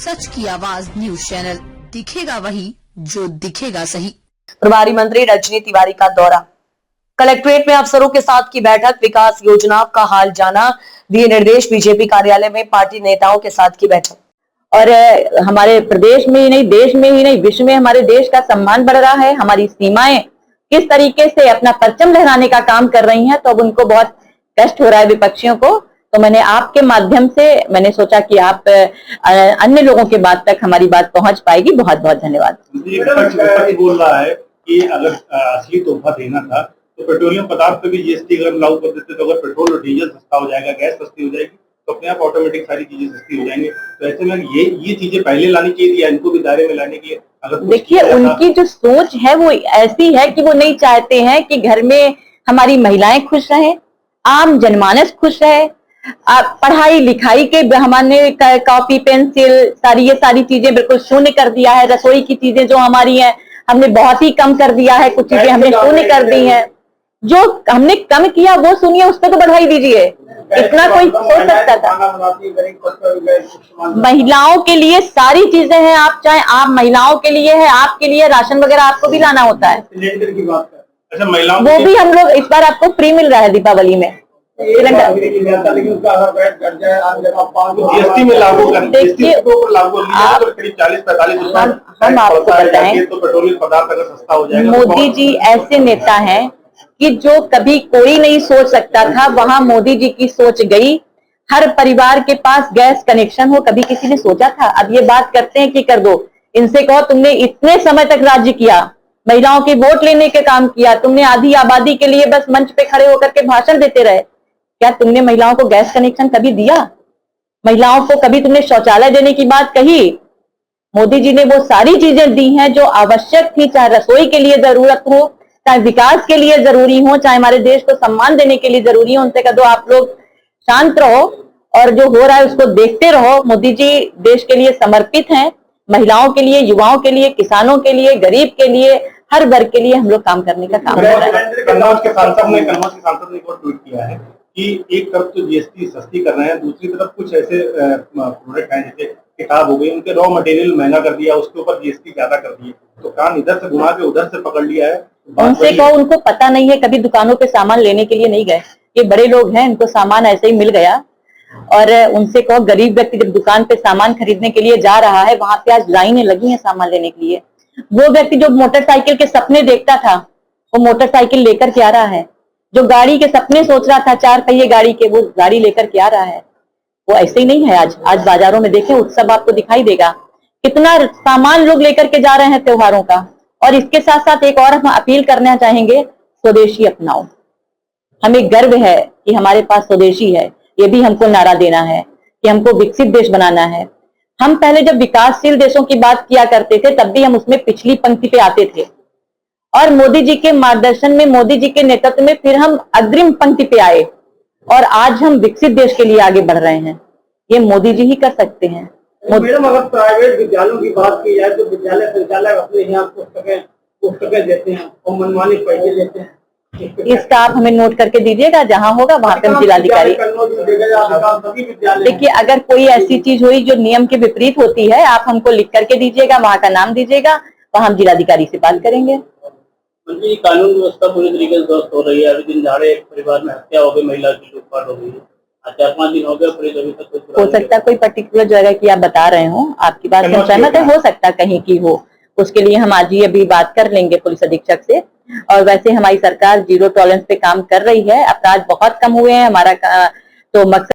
सच की आवाज news channel, दिखेगा वही जो दिखेगा सही। प्रभारी मंत्री रजनी तिवारी का दौरा, कलेक्ट्रेट में अफसरों के साथ की बैठक, विकास योजना का हाल जाना, दिए निर्देश। बीजेपी कार्यालय में पार्टी नेताओं के साथ की बैठक। और हमारे प्रदेश में ही नहीं, देश में ही नहीं, विश्व में हमारे देश का सम्मान बढ़ रहा है। हमारी सीमाएं किस तरीके से अपना परचम लहराने का काम कर रही हैं, तो अब उनको बहुत कष्ट हो रहा है विपक्षियों को। तो मैंने आपके माध्यम से मैंने सोचा कि आप अन्य लोगों के बात तक हमारी बात पहुंच पाएगी। बहुत बहुत धन्यवाद। विपक्ष बोल रहा है कि अगर असली तोहफा देना था तो पेट्रोलियम पदार्थ पे भी जीएसटी अगर लागू कर देते तो अगर पेट्रोल और डीजल सस्ता हो जाएगा, गैस सस्ती हो जाएगी, तो अपने आप ऑटोमेटिक सारी चीजें सस्ती हो जाएंगी। तो ऐसे में ये चीजें पहले लानी चाहिए या इनको भी दायरे में लाने के लिए अगर देखिए, उनकी जो सोच है वो ऐसी है कि वो नहीं चाहते हैं कि घर में हमारी महिलाएं खुश रहें, आम जनमानस खुश रहे। पढ़ाई लिखाई के हमारे कॉपी पेंसिल सारी ये सारी चीजें बिल्कुल शून्य कर दिया है। रसोई की चीजें जो हमारी हैं हमने बहुत ही कम कर दिया है, कुछ चीजें हमने शून्य कर दी हैं। जो हमने कम किया वो सुनिए, उस पर तो बढ़ाई दीजिए। इतना कोई सोच सकता था? महिलाओं के लिए सारी चीजें हैं। आप चाहे आप महिलाओं के लिए है, आपके लिए राशन वगैरह आपको भी लाना होता है। सिलेंडर की बात कर, अच्छा महिलाओं वो भी हम लोग इस बार आपको फ्री मिल रहा है दीपावली में सिलेंडर। जीएसटी में लागू कर, देखिए करीब 40-45 हम आपको बताएं, तो पेट्रोलियम पदार्थ अगर सस्ता हो जाएगा। मोदी जी ऐसे नेता हैं कि जो कभी कोई नहीं सोच सकता था, वहां मोदी जी की सोच गई। हर परिवार के पास गैस कनेक्शन हो, कभी किसी ने सोचा था? अब ये बात करते हैं कि कर दो। इनसे कहो तुमने इतने समय तक राज्य किया, महिलाओं के वोट लेने के काम किया, तुमने आधी आबादी के लिए बस मंच पे खड़े होकर के भाषण देते रहे। क्या तुमने महिलाओं को गैस कनेक्शन कभी दिया? महिलाओं को कभी तुमने शौचालय देने की बात कही? मोदी जी ने वो सारी चीजें दी हैं जो आवश्यक थी, चाहे रसोई के लिए जरूरत हो, चाहे विकास के लिए जरूरी हो, चाहे हमारे देश को सम्मान देने के लिए जरूरी हो। उनसे कह दो आप लोग शांत रहो और जो हो रहा है उसको देखते रहो। मोदी जी देश के लिए समर्पित हैं, महिलाओं के लिए, युवाओं के लिए, किसानों के लिए, गरीब के लिए, हर वर्ग के लिए हम लोग काम करने का काम कर रहे हैं। कन्नौज के सांसद ने एक और ट्वीट किया है कि एक तरफ तो जीएसटी सस्ती कर रहे हैं, दूसरी तरफ कुछ ऐसे प्रोडक्ट हैं जैसे किताब हो गई, उनके रॉ मटेरियल महंगा कर दिया, उसके ऊपर जीएसटी ज्यादा कर दी। तो कान इधर से घुमा के उधर से पकड़ लिया है। उनसे कहो उनको पता नहीं है, कभी दुकानों पे सामान लेने के लिए नहीं गए। ये बड़े लोग हैं, इनको सामान ऐसे ही मिल गया। और उनसे कहो गरीब व्यक्ति जब दुकान पे सामान खरीदने के लिए जा रहा है, वहां पे आज लाइनें लगी हैं सामान लेने के लिए। वो व्यक्ति जो मोटरसाइकिल के सपने देखता था वो मोटरसाइकिल लेकर के आ रहा है। जो गाड़ी के सपने सोच रहा था, 4 पहिए गाड़ी के, वो गाड़ी लेकर के आ रहा है। वो ऐसे ही नहीं है। आज बाजारों में देखें, उत्सव आपको दिखाई देगा, कितना सामान लोग लेकर के जा रहे हैं त्योहारों का। और इसके साथ साथ एक और हम अपील करना चाहेंगे, स्वदेशी अपनाओ। हमें गर्व है कि हमारे पास स्वदेशी है, ये भी हमको नारा देना है कि हमको विकसित देश बनाना है। हम पहले जब विकासशील देशों की बात किया करते थे तब भी हम उसमें पिछली पंक्ति पे आते थे, और मोदी जी के मार्गदर्शन में, मोदी जी के नेतृत्व में फिर हम अग्रिम पंक्ति पे आए और आज हम विकसित देश के लिए आगे बढ़ रहे हैं। ये मोदी जी ही कर सकते हैं। मैडम, अगर प्राइवेट विद्यालयों की बात की जाए तो विद्यालय संचालक अपने यहाँ पुस्तकें देते हैं और मनमानी पैसे लेते हैं। इसका आप हमें नोट करके दीजिएगा, जहां होगा वहां पे हम जिलाधिकारी। देखिए, अगर कोई ऐसी चीज हुई जो नियम के विपरीत होती है, आप हमको लिख करके दीजिएगा, वहां का नाम दीजिएगा, वहां हम जिलाधिकारी से बात करेंगे। कानून व्यवस्था पूरी तरीके से ध्वस्त हो रही है। अभी दिन दहाड़े एक परिवार में हत्या हो गई, महिला की लूटपाट हो गई है। 4-5 दिन हो गए, पुलिस अभी तक कुछ। हो सकता है कोई पर्टिकुलर जगह की आप बता रहे हो, आपकी बात से सहमत है, हो सकता है कहीं की हो। उसके लिए हम आज ही अभी बात कर लेंगे पुलिस अधीक्षक से। और वैसे हमारी सरकार जीरो टॉलरेंस पे काम कर रही है। अपराध बहुत कम हुए हैं। हमारा तो मकसद